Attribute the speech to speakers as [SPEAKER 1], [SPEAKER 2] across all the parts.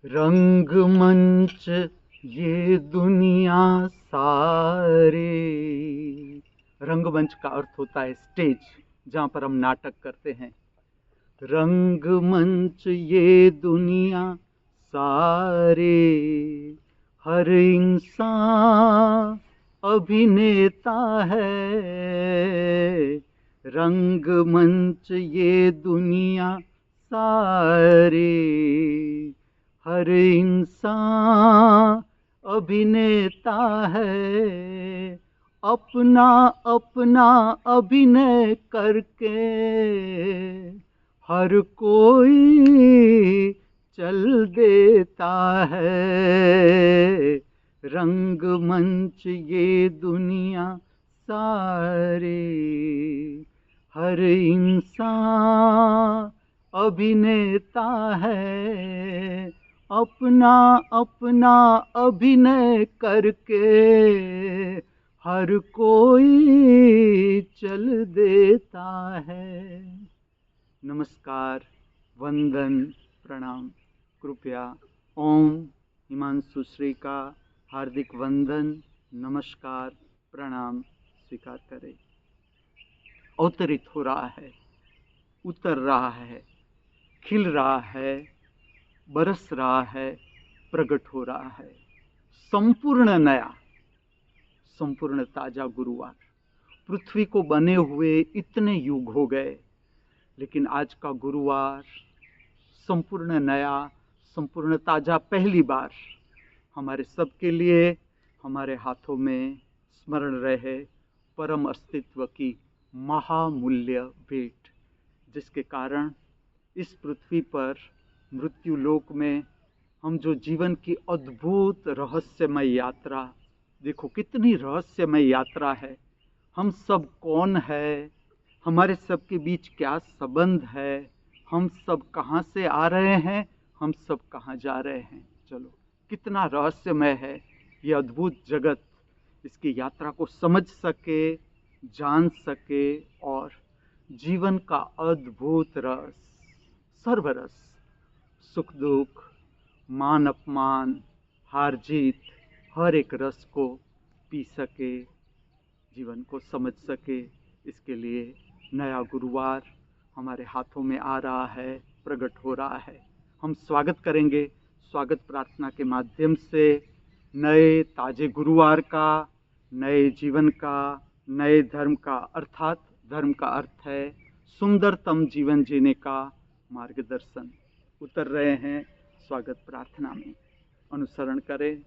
[SPEAKER 1] रंगमंच ये दुनिया सारे। रंगमंच का अर्थ होता है स्टेज, जहाँ पर हम नाटक करते हैं। रंगमंच ये दुनिया सारे, हर इंसान अभिनेता है। रंगमंच ये दुनिया सारे, हर इंसान अभिनेता है। अपना अपना अभिनय करके हर कोई चल देता है। रंगमंच ये दुनिया सारे, हर इंसान अभिनेता है। अपना अपना अभिनय करके हर कोई चल देता है। नमस्कार, वंदन, प्रणाम। कृपया ओम हिमांशु श्री का हार्दिक वंदन, नमस्कार, प्रणाम स्वीकार करें। अवतरित हो रहा है, उतर रहा है, खिल रहा है, बरस रहा है, प्रकट हो रहा है। संपूर्ण नया, संपूर्ण ताजा गुरुवार। पृथ्वी को बने हुए इतने युग हो गए, लेकिन आज का गुरुवार संपूर्ण नया, संपूर्ण ताजा, पहली बार हमारे सबके लिए हमारे हाथों में स्मरण रहे परम अस्तित्व की महामूल्य भेंट, जिसके कारण इस पृथ्वी पर मृत्यु लोक में हम जो जीवन की अद्भुत रहस्यमय यात्रा, देखो कितनी रहस्यमय यात्रा है। हम सब कौन है, हमारे सब के बीच क्या संबंध है, हम सब कहाँ से आ रहे हैं, हम सब कहाँ जा रहे हैं। चलो, कितना रहस्यमय है ये अद्भुत जगत। इसकी यात्रा को समझ सके, जान सके और जीवन का अद्भुत रस, सर्वरस, सुख दुख, मान अपमान, हार जीत, हर एक रस को पी सके, जीवन को समझ सके। इसके लिए नया गुरुवार हमारे हाथों में आ रहा है, प्रकट हो रहा है। हम स्वागत करेंगे, स्वागत प्रार्थना के माध्यम से नए ताजे गुरुवार का, नए जीवन का, नए धर्म का। अर्थात धर्म का अर्थ है सुंदरतम जीवन जीने का मार्गदर्शन। उतर रहे हैं स्वागत प्रार्थना में, अनुसरण करें।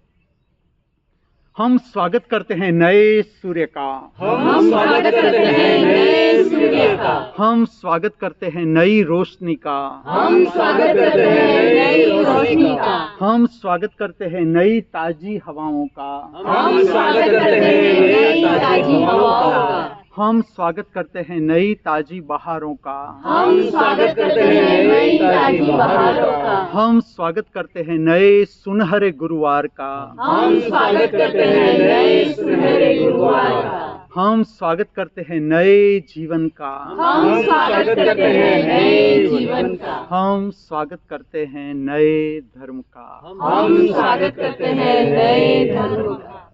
[SPEAKER 1] हम स्वागत करते हैं नए सूर्य का,
[SPEAKER 2] हम स्वागत करते हैं नए सूर्य का,
[SPEAKER 1] हम स्वागत करते हैं नई रोशनी का,
[SPEAKER 2] हम स्वागत करते हैं नई रोशनी का,
[SPEAKER 1] हम स्वागत करते हैं नई ताजी हवाओं का,
[SPEAKER 2] हम स्वागत करते हैं नई ताजी हवाओं का,
[SPEAKER 1] हम स्वागत करते हैं नई ताजी बहारों का,
[SPEAKER 2] हम स्वागत करते हैं नई ताजी बहारों का,
[SPEAKER 1] हम स्वागत करते हैं नए सुनहरे गुरुवार का,
[SPEAKER 2] हम स्वागत करते हैं नए सुनहरे गुरुवार का,
[SPEAKER 1] हम स्वागत करते हैं नए जीवन का,
[SPEAKER 2] हम स्वागत करते हैं नए जीवन का,
[SPEAKER 1] हम स्वागत करते हैं नए धर्म का,
[SPEAKER 2] हम स्वागत करते हैं नए धर्म का।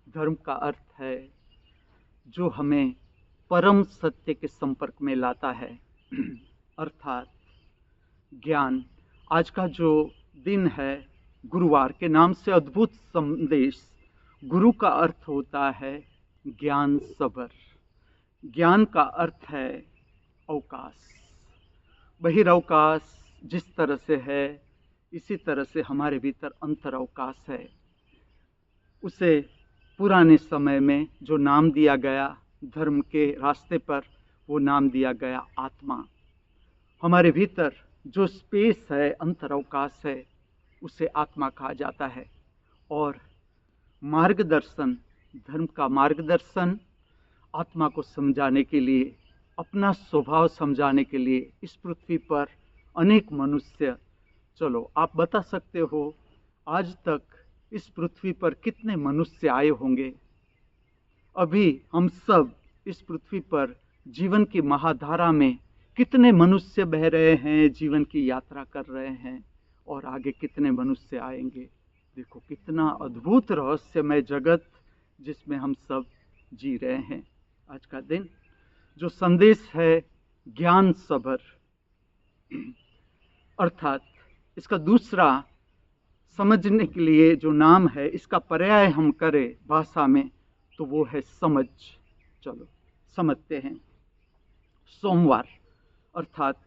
[SPEAKER 1] धर्म का अर्थ है जो हमें परम सत्य के संपर्क में लाता है, अर्थात ज्ञान। आज का जो दिन है गुरुवार के नाम से अद्भुत संदेश। गुरु का अर्थ होता है ज्ञान सबर। ज्ञान का अर्थ है अवकाश, बहिरअवकाश। जिस तरह से है इसी तरह से हमारे भीतर अंतर अवकाश है। उसे पुराने समय में जो नाम दिया गया धर्म के रास्ते पर, वो नाम दिया गया आत्मा। हमारे भीतर जो स्पेस है, अंतर अवकाश है, उसे आत्मा कहा जाता है। और मार्गदर्शन, धर्म का मार्गदर्शन आत्मा को समझाने के लिए, अपना स्वभाव समझाने के लिए इस पृथ्वी पर अनेक मनुष्य, चलो आप बता सकते हो आज तक इस पृथ्वी पर कितने मनुष्य आए होंगे। अभी हम सब इस पृथ्वी पर जीवन की महाधारा में कितने मनुष्य बह रहे हैं, जीवन की यात्रा कर रहे हैं, और आगे कितने मनुष्य आएंगे। देखो कितना अद्भुत रहस्यमय जगत जिसमें हम सब जी रहे हैं। आज का दिन जो संदेश है ज्ञान सभर, अर्थात इसका दूसरा समझने के लिए जो नाम है, इसका पर्याय हम करें भाषा में तो वो है समझ। चलो समझते हैं। सोमवार अर्थात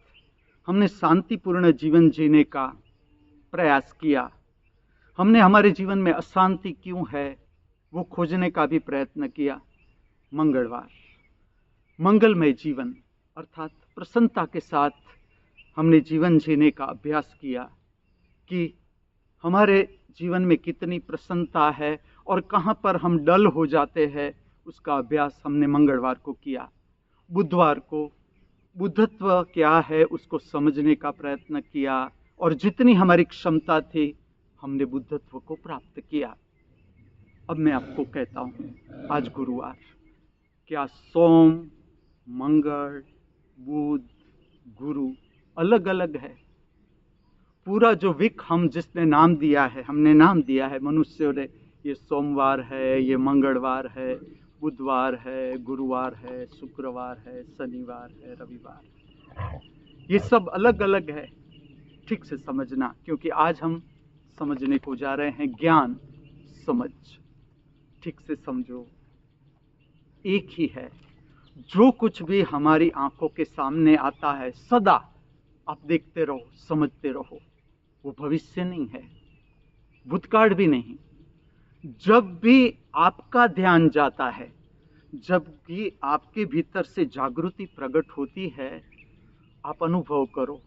[SPEAKER 1] हमने शांतिपूर्ण जीवन जीने का प्रयास किया। हमने हमारे जीवन में अशांति क्यों है वो खोजने का भी प्रयत्न किया। मंगलवार मंगलमय जीवन अर्थात प्रसन्नता के साथ हमने जीवन जीने का अभ्यास किया कि हमारे जीवन में कितनी प्रसन्नता है और कहाँ पर हम डल हो जाते हैं, उसका अभ्यास हमने मंगलवार को किया। बुधवार को बुद्धत्व क्या है उसको समझने का प्रयत्न किया और जितनी हमारी क्षमता थी हमने बुद्धत्व को प्राप्त किया। अब मैं आपको कहता हूँ, आज गुरुवार, क्या सोम, मंगल, बुध, गुरु अलग अलग है? पूरा जो वीक हम जिसने नाम दिया है, हमने नाम दिया है मनुष्यों ने, ये सोमवार है, ये मंगलवार है, बुधवार है, गुरुवार है, शुक्रवार है, शनिवार है, रविवार है, ये सब अलग अलग है। ठीक से समझना, क्योंकि आज हम समझने को जा रहे हैं ज्ञान समझ। ठीक से समझो, एक ही है। जो कुछ भी हमारी आंखों के सामने आता है सदा आप देखते रहो, समझते रहो। वो भविष्य नहीं है, भूतकाल भी नहीं। जब भी आपका ध्यान जाता है, जब भी आपके भीतर से जागृति प्रकट होती है, आप अनुभव करो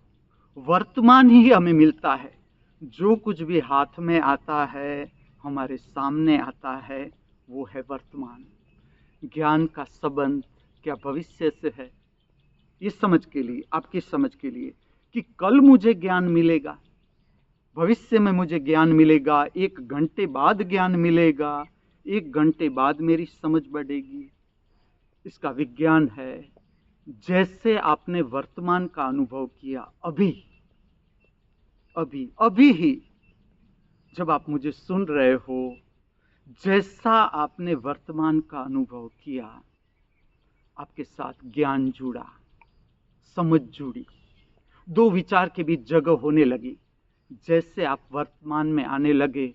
[SPEAKER 1] वर्तमान ही हमें मिलता है। जो कुछ भी हाथ में आता है, हमारे सामने आता है, वो है वर्तमान। ज्ञान का संबंध क्या भविष्य से है? ये समझ के लिए, आपकी समझ के लिए कि कल मुझे ज्ञान मिलेगा, भविष्य में मुझे ज्ञान मिलेगा, 1 घंटे बाद ज्ञान मिलेगा, 1 घंटे बाद मेरी समझ बढ़ेगी। इसका विज्ञान है। जैसे आपने वर्तमान का अनुभव किया अभी अभी अभी ही, जब आप मुझे सुन रहे हो, जैसा आपने वर्तमान का अनुभव किया, आपके साथ ज्ञान जुड़ा, समझ जुड़ी, 2 विचार के बीच जगह होने लगी। जैसे आप वर्तमान में आने लगे,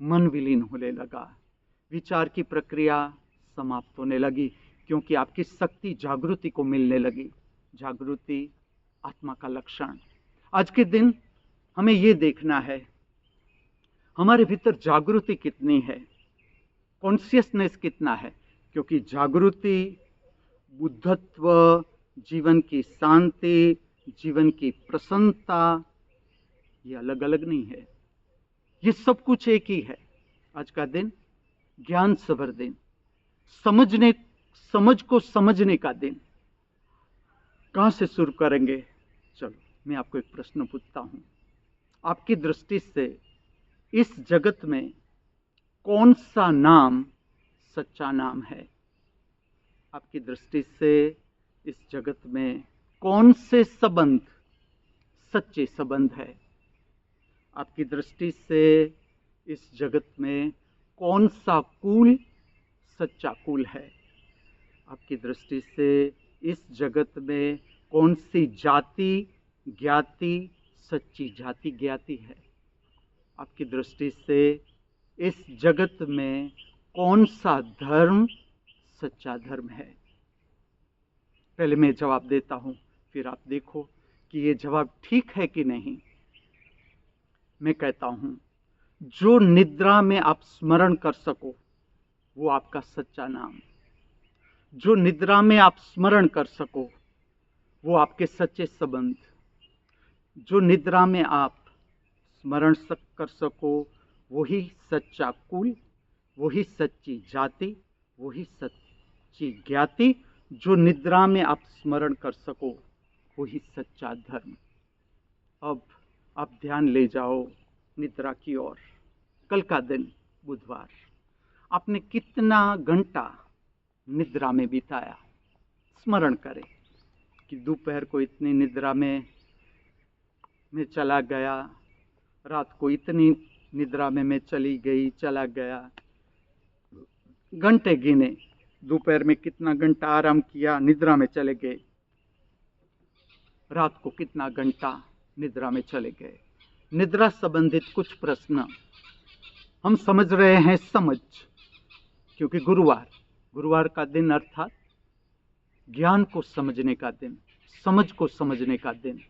[SPEAKER 1] मन विलीन होने लगा, विचार की प्रक्रिया समाप्त होने लगी, क्योंकि आपकी शक्ति जागृति को मिलने लगी। जागृति आत्मा का लक्षण। आज के दिन हमें ये देखना है हमारे भीतर जागृति कितनी है, कॉन्शियसनेस कितना है, क्योंकि जागृति, बुद्धत्व, जीवन की शांति, जीवन की प्रसन्नता, ये अलग अलग नहीं है, ये सब कुछ एक ही है। आज का दिन ज्ञान सभर दिन, समझ को समझने का दिन। कहां से शुरू करेंगे? चलो मैं आपको एक प्रश्न पूछता हूं। आपकी दृष्टि से इस जगत में कौन सा नाम सच्चा नाम है? आपकी दृष्टि से इस जगत में कौन से संबंध सच्चे संबंध है? आपकी दृष्टि से इस जगत में कौन सा कुल सच्चा कुल है? आपकी दृष्टि से इस जगत में कौन सी जाति ज्ञाति सच्ची जाति ज्ञाति है? आपकी दृष्टि से इस जगत में कौन सा धर्म सच्चा धर्म है? पहले मैं जवाब देता हूं, फिर आप देखो कि ये जवाब ठीक है कि नहीं। मैं कहता हूं, जो निद्रा में आप स्मरण कर सको वो आपका सच्चा नाम। जो निद्रा में आप स्मरण कर सको वो आपके सच्चे संबंध। जो निद्रा में आप स्मरण कर सको वही सच्चा कुल, वही सच्ची जाति, वही सच्ची ज्ञाति। जो निद्रा में आप स्मरण कर सको वही सच्चा धर्म। अब आप ध्यान ले जाओ निद्रा की ओर। कल का दिन बुधवार, आपने कितना घंटा निद्रा में बिताया? स्मरण करें कि दोपहर को इतनी निद्रा में चला गया, रात को इतनी निद्रा में मैं चली गई, चला गया। घंटे गिने, दोपहर में कितना घंटा आराम किया, निद्रा में चले गए, रात को कितना घंटा निद्रा में चले गए। निद्रा संबंधित कुछ प्रश्न हम समझ रहे हैं, समझ, क्योंकि गुरुवार का दिन अर्थात ज्ञान को समझने का दिन, समझ को समझने का दिन।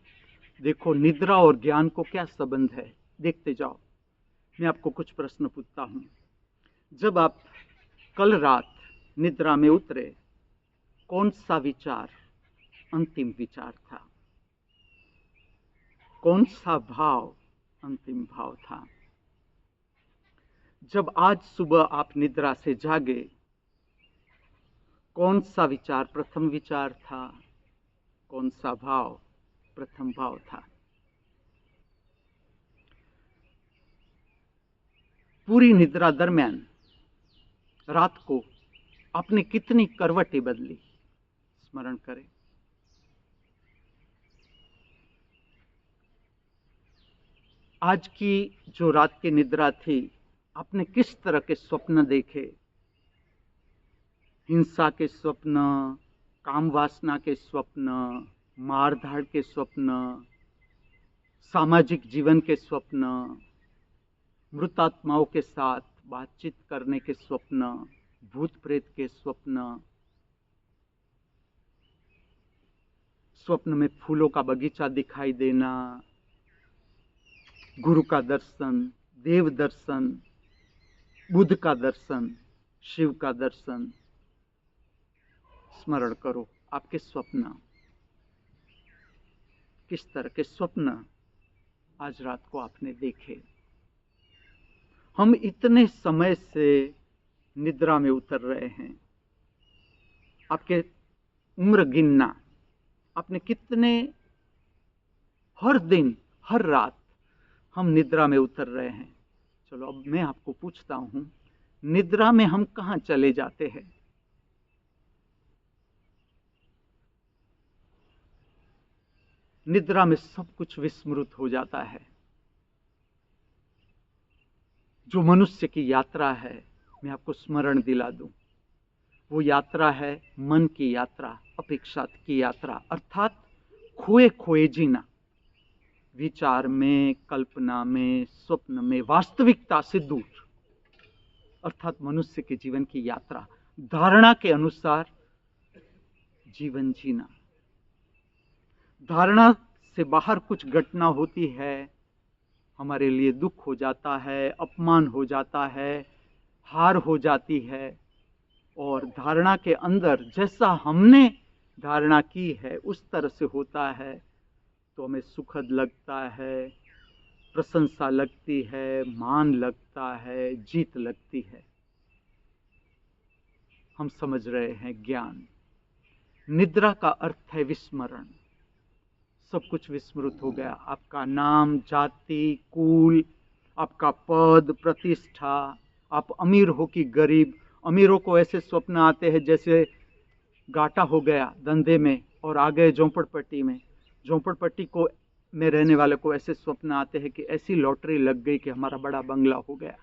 [SPEAKER 1] देखो निद्रा और ज्ञान को क्या संबंध है, देखते जाओ। मैं आपको कुछ प्रश्न पूछता हूं। जब आप कल रात निद्रा में उतरे, कौन सा विचार अंतिम विचार था? कौन सा भाव अंतिम भाव था? जब आज सुबह आप निद्रा से जागे, कौन सा विचार प्रथम विचार था? कौन सा भाव प्रथम भाव था? पूरी निद्रा दरमियान रात को आपने कितनी करवटें बदली? स्मरण करें। आज की जो रात की निद्रा थी, आपने किस तरह के स्वप्न देखे? हिंसा के स्वप्न, काम वासना के स्वप्न, मारधाड़ के स्वप्न, सामाजिक जीवन के स्वप्न, मृतात्माओं के साथ बातचीत करने के स्वप्न, भूत प्रेत के स्वप्न, स्वप्न में फूलों का बगीचा दिखाई देना, गुरु का दर्शन, देव दर्शन, बुद्ध का दर्शन, शिव का दर्शन। स्मरण करो आपके स्वप्न, किस तरह के स्वप्न आज रात को आपने देखे। हम इतने समय से निद्रा में उतर रहे हैं। आपके उम्र गिनना, आपने कितने, हर दिन हर रात हम निद्रा में उतर रहे हैं। चलो अब मैं आपको पूछता हूं, निद्रा में हम कहां चले जाते हैं? निद्रा में सब कुछ विस्मृत हो जाता है। जो मनुष्य की यात्रा है, मैं आपको स्मरण दिला दूं, वो यात्रा है मन की यात्रा, अपेक्षा की यात्रा, अर्थात खोए खोए जीना। विचार में, कल्पना में, स्वप्न में, वास्तविकता से दूर, अर्थात मनुष्य के जीवन की यात्रा, धारणा के अनुसार जीवन जीना। धारणा से बाहर कुछ घटना होती है, हमारे लिए दुख हो जाता है, अपमान हो जाता है, हार हो जाती है, और धारणा के अंदर जैसा हमने धारणा की है उस तरह से होता है तो हमें सुखद लगता है, प्रशंसा लगती है, मान लगता है, जीत लगती है। हम समझ रहे हैं ज्ञान। निद्रा का अर्थ है विस्मरण। सब कुछ विस्मृत हो गया। आपका नाम, जाति, कुल, आपका पद, प्रतिष्ठा, आप अमीर हो कि गरीब। अमीरों को ऐसे स्वप्न आते हैं जैसे घाटा हो गया धंधे में और आ गए झोंपड़पट्टी में। झोंपड़पट्टी को में रहने वाले को ऐसे स्वप्न आते हैं कि ऐसी लॉटरी लग गई कि हमारा बड़ा बंगला हो गया।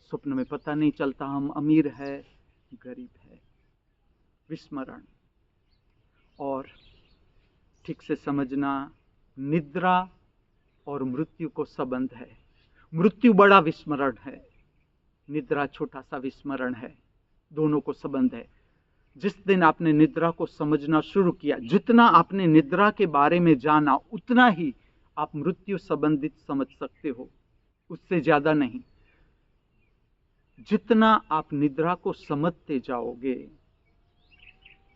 [SPEAKER 1] स्वप्न में पता नहीं चलता हम अमीर है गरीब है। विस्मरण। और ठीक से समझना, निद्रा और मृत्यु को संबंध है। मृत्यु बड़ा विस्मरण है, निद्रा छोटा सा विस्मरण है, दोनों को संबंध है। जिस दिन आपने निद्रा को समझना शुरू किया, जितना आपने निद्रा के बारे में जाना उतना ही आप मृत्यु संबंधित समझ सकते हो, उससे ज्यादा नहीं। जितना आप निद्रा को समझते जाओगे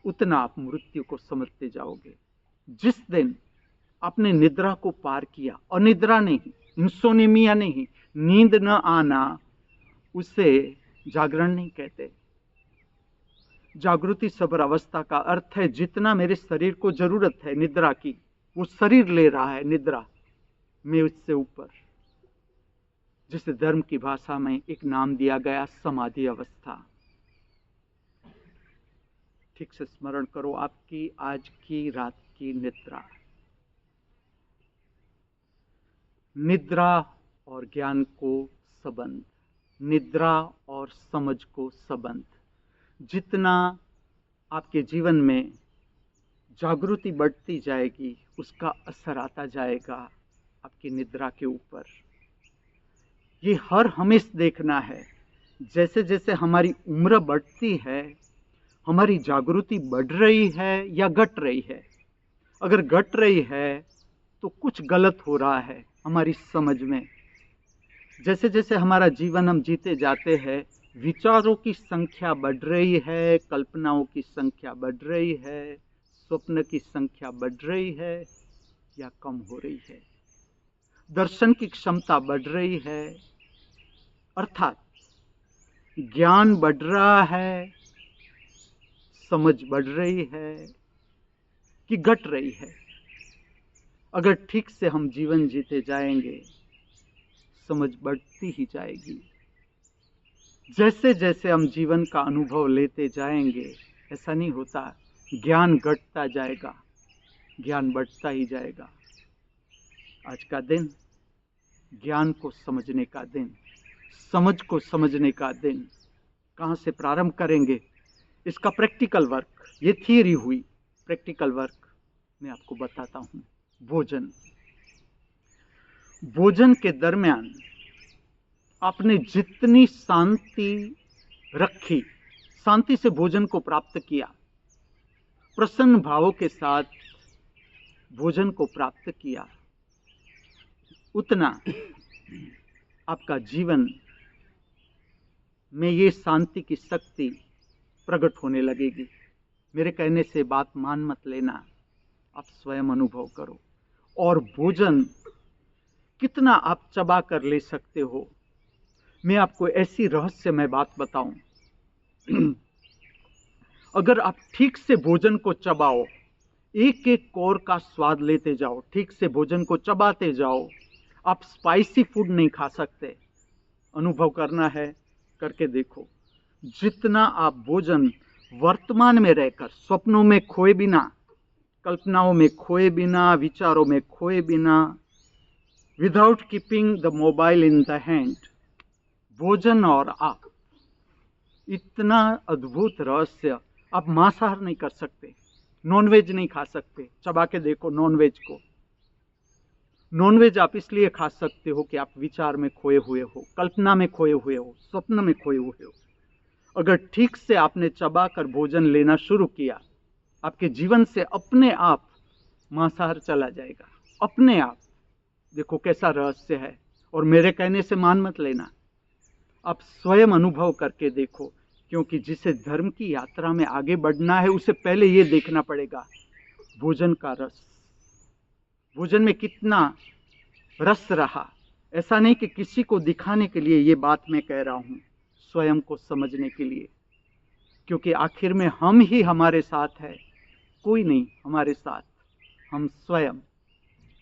[SPEAKER 1] उतना आप मृत्यु को समझते जाओगे। जिस दिन आपने निद्रा को पार किया, और निद्रा नहीं, इंसोनिमिया नहीं, नींद न आना, उसे जागरण नहीं कहते। जागृति सबर अवस्था का अर्थ है जितना मेरे शरीर को जरूरत है निद्रा की, वो शरीर ले रहा है निद्रा में, उससे ऊपर जिसे धर्म की भाषा में एक नाम दिया गया समाधि अवस्था। ठीक से स्मरण करो आपकी आज की रात की निद्रा। निद्रा और ज्ञान को संबंध, निद्रा और समझ को संबंध। जितना आपके जीवन में जागृति बढ़ती जाएगी उसका असर आता जाएगा आपकी निद्रा के ऊपर। ये हर हमेशा देखना है, जैसे जैसे हमारी उम्र बढ़ती है हमारी जागृति बढ़ रही है या घट रही है। अगर घट रही है तो कुछ गलत हो रहा है हमारी समझ में। जैसे जैसे हमारा जीवन हम जीते जाते हैं विचारों की संख्या बढ़ रही है, कल्पनाओं की संख्या बढ़ रही है, स्वप्न की संख्या बढ़ रही है या कम हो रही है, दर्शन की क्षमता बढ़ रही है, अर्थात ज्ञान बढ़ रहा है, समझ बढ़ रही है कि घट रही है। अगर ठीक से हम जीवन जीते जाएंगे समझ बढ़ती ही जाएगी। जैसे जैसे हम जीवन का अनुभव लेते जाएंगे ऐसा नहीं होता ज्ञान घटता जाएगा, ज्ञान बढ़ता ही जाएगा। आज का दिन ज्ञान को समझने का दिन, समझ को समझने का दिन। कहाँ से प्रारंभ करेंगे इसका प्रैक्टिकल वर्क। ये थियरी हुई, प्रैक्टिकल वर्क मैं आपको बताता हूँ। भोजन, भोजन के दरमियान आपने जितनी शांति रखी, शांति से भोजन को प्राप्त किया, प्रसन्न भावों के साथ भोजन को प्राप्त किया, उतना आपका जीवन में ये शांति की शक्ति प्रकट होने लगेगी। मेरे कहने से बात मान मत लेना, आप स्वयं अनुभव करो। और भोजन कितना आप चबा कर ले सकते हो, मैं आपको ऐसी रहस्यमय बात बताऊं। अगर आप ठीक से भोजन को चबाओ, एक एक कौर का स्वाद लेते जाओ, ठीक से भोजन को चबाते जाओ, आप स्पाइसी फूड नहीं खा सकते। अनुभव करना है, करके देखो। जितना आप भोजन वर्तमान में रहकर, स्वप्नों में खोए बिना, कल्पनाओं में खोए बिना, विचारों में खोए बिना, without keeping the mobile in the hand, भोजन और आप, इतना अद्भुत रहस्य। आप मांसाहार नहीं कर सकते, नॉनवेज नहीं खा सकते। चबा के देखो नॉनवेज को। नॉनवेज आप इसलिए खा सकते हो कि आप विचार में खोए हुए हो, कल्पना में खोए हुए हो, स्वप्न में खोए हुए हो। अगर ठीक से आपने चबा कर भोजन लेना शुरू किया, आपके जीवन से अपने आप मांसाहार चला जाएगा, अपने आप। देखो कैसा रहस्य है। और मेरे कहने से मान मत लेना, आप स्वयं अनुभव करके देखो। क्योंकि जिसे धर्म की यात्रा में आगे बढ़ना है उसे पहले ये देखना पड़ेगा भोजन का रस, भोजन में कितना रस रहा। ऐसा नहीं कि किसी को दिखाने के लिए ये बात मैं कह रहा हूँ, स्वयं को समझने के लिए। क्योंकि आखिर में हम ही हमारे साथ है, कोई नहीं हमारे साथ, हम स्वयं।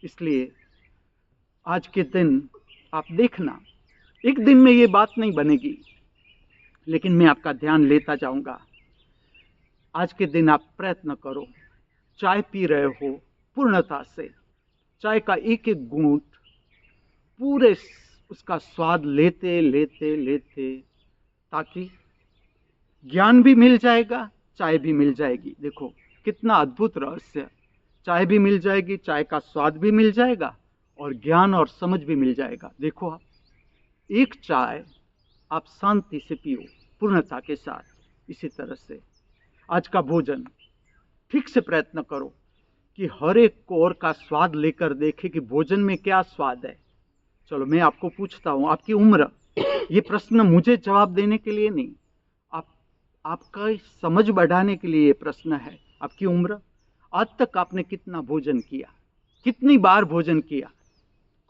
[SPEAKER 1] इसलिए आज के दिन आप देखना, एक दिन में ये बात नहीं बनेगी, लेकिन मैं आपका ध्यान लेता जाऊंगा। आज के दिन आप प्रयत्न करो, चाय पी रहे हो पूर्णता से, चाय का एक एक घूंट पूरे उसका स्वाद लेते लेते लेते, ताकि ज्ञान भी मिल जाएगा, चाय भी मिल जाएगी। देखो कितना अद्भुत रहस्य। चाय भी मिल जाएगी, चाय का स्वाद भी मिल जाएगा और ज्ञान और समझ भी मिल जाएगा। देखो आप, एक चाय आप शांति से पियो पूर्णता के साथ। इसी तरह से आज का भोजन ठीक से प्रयत्न करो कि हर एक कौर का स्वाद लेकर देखे कि भोजन में क्या स्वाद है। चलो मैं आपको पूछता हूँ, आपकी उम्र, ये प्रश्न मुझे जवाब देने के लिए नहीं, आपका समझ बढ़ाने के लिए ये प्रश्न है। आपकी उम्र, आज तक आपने कितना भोजन किया, कितनी बार भोजन किया,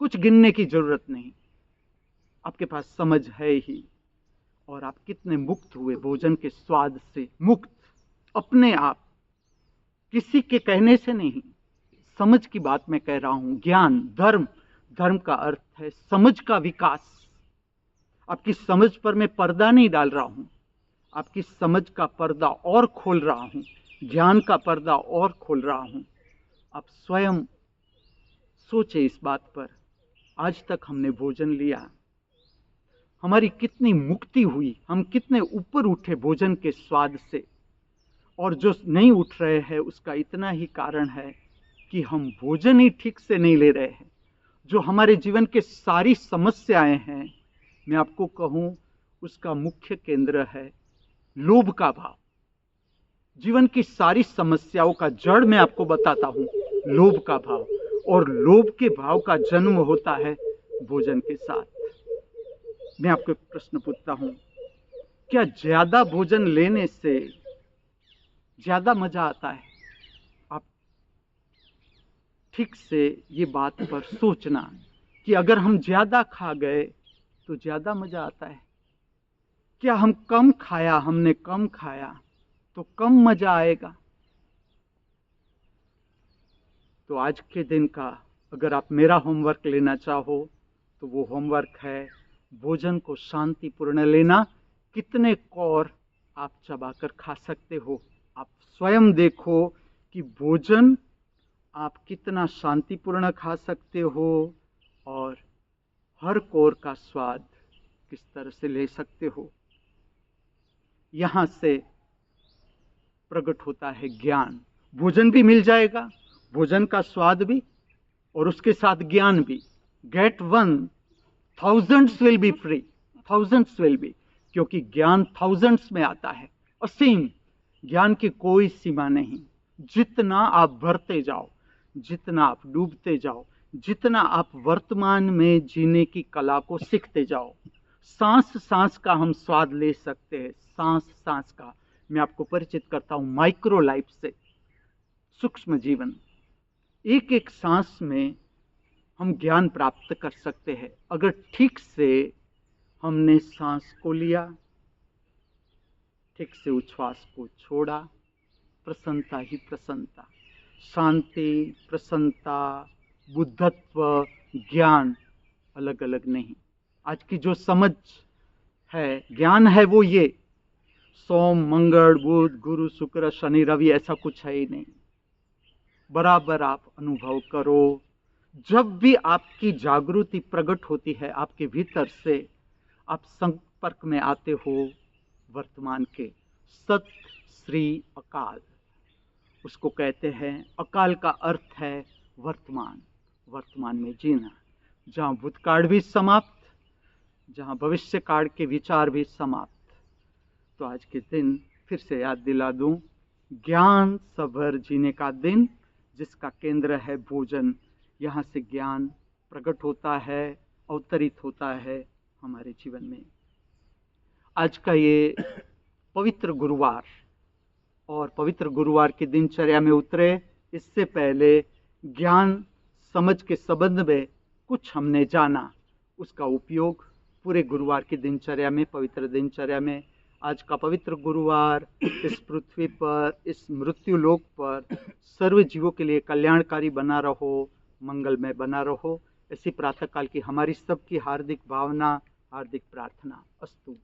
[SPEAKER 1] कुछ गिनने की जरूरत नहीं, आपके पास समझ है ही। और आप कितने मुक्त हुए भोजन के स्वाद से, मुक्त अपने आप, किसी के कहने से नहीं। समझ की बात मैं कह रहा हूं। ज्ञान, धर्म, धर्म का अर्थ है समझ का विकास। आपकी समझ पर मैं पर्दा नहीं डाल रहा हूं, आपकी समझ का पर्दा और खोल रहा हूं, ज्ञान का पर्दा और खोल रहा हूं। आप स्वयं सोचे इस बात पर, आज तक हमने भोजन लिया, हमारी कितनी मुक्ति हुई, हम कितने ऊपर उठे भोजन के स्वाद से। और जो नहीं उठ रहे हैं उसका इतना ही कारण है कि हम भोजन ही ठीक से नहीं ले रहे हैं। जो हमारे जीवन के सारी समस्याएं हैं, मैं आपको कहूं उसका मुख्य केंद्र है लोभ का भाव। जीवन की सारी समस्याओं का जड़ मैं आपको बताता हूं, लोभ का भाव। और लोभ के भाव का जन्म होता है भोजन के साथ। मैं आपको एक प्रश्न पूछता हूं, क्या ज्यादा भोजन लेने से ज्यादा मजा आता है? आप ठीक से ये बात पर सोचना कि अगर हम ज्यादा खा गए तो ज्यादा मजा आता है। क्या हम कम खाया, हमने कम खाया तो कम मजा आएगा? तो आज के दिन का अगर आप मेरा होमवर्क लेना चाहो तो वो होमवर्क है भोजन को शांतिपूर्ण लेना। कितने कौर आप चबाकर खा सकते हो? आप स्वयं देखो कि भोजन आप कितना शांतिपूर्ण खा सकते हो और हर कौर का स्वाद किस तरह से ले सकते हो। यहां से प्रकट होता है ज्ञान। भोजन भी मिल जाएगा, भोजन का स्वाद भी, और उसके साथ ज्ञान भी। Get one, thousands will be free, thousands will be, क्योंकि ज्ञान थाउजेंड्स में आता है। असीम ज्ञान की कोई सीमा नहीं। जितना आप भरते जाओ, जितना आप डूबते जाओ, जितना आप वर्तमान में जीने की कला को सीखते जाओ, सांस सांस का हम स्वाद ले सकते हैं, सांस सांस का। मैं आपको परिचित करता हूं माइक्रो लाइफ से, सूक्ष्म जीवन। एक एक सांस में हम ज्ञान प्राप्त कर सकते हैं अगर ठीक से हमने सांस को लिया, ठीक से उच्छ्वास को छोड़ा। प्रसन्नता ही प्रसन्नता, शांति, प्रसन्नता, बुद्धत्व, ज्ञान अलग अलग नहीं। आज की जो समझ है, ज्ञान है, वो ये सोम, मंगल, बुध, गुरु, शुक्र, शनि, रवि ऐसा कुछ है ही नहीं। बराबर आप अनुभव करो। जब भी आपकी जागृति प्रकट होती है आपके भीतर से, आप संपर्क में आते हो वर्तमान के। सत श्री अकाल उसको कहते हैं। अकाल का अर्थ है वर्तमान, वर्तमान में जीना, जहां भूतकाल भी समाप्त, जहां भविष्य काल के विचार भी समाप्त। तो आज के दिन फिर से याद दिला दूं, ज्ञान सभर जीने का दिन, जिसका केंद्र है भोजन। यहाँ से ज्ञान प्रकट होता है, अवतरित होता है हमारे जीवन में। आज का ये पवित्र गुरुवार, और पवित्र गुरुवार की दिनचर्या में उतरे इससे पहले ज्ञान समझ के संबंध में कुछ हमने जाना, उसका उपयोग पूरे गुरुवार की दिनचर्या में, पवित्र दिनचर्या में। आज का पवित्र गुरुवार इस पृथ्वी पर, इस मृत्यु लोक पर सर्व जीवों के लिए कल्याणकारी बना रहो, मंगलमय बना रहो। ऐसी प्रातःकाल की हमारी सबकी हार्दिक भावना, हार्दिक प्रार्थना। अस्तु।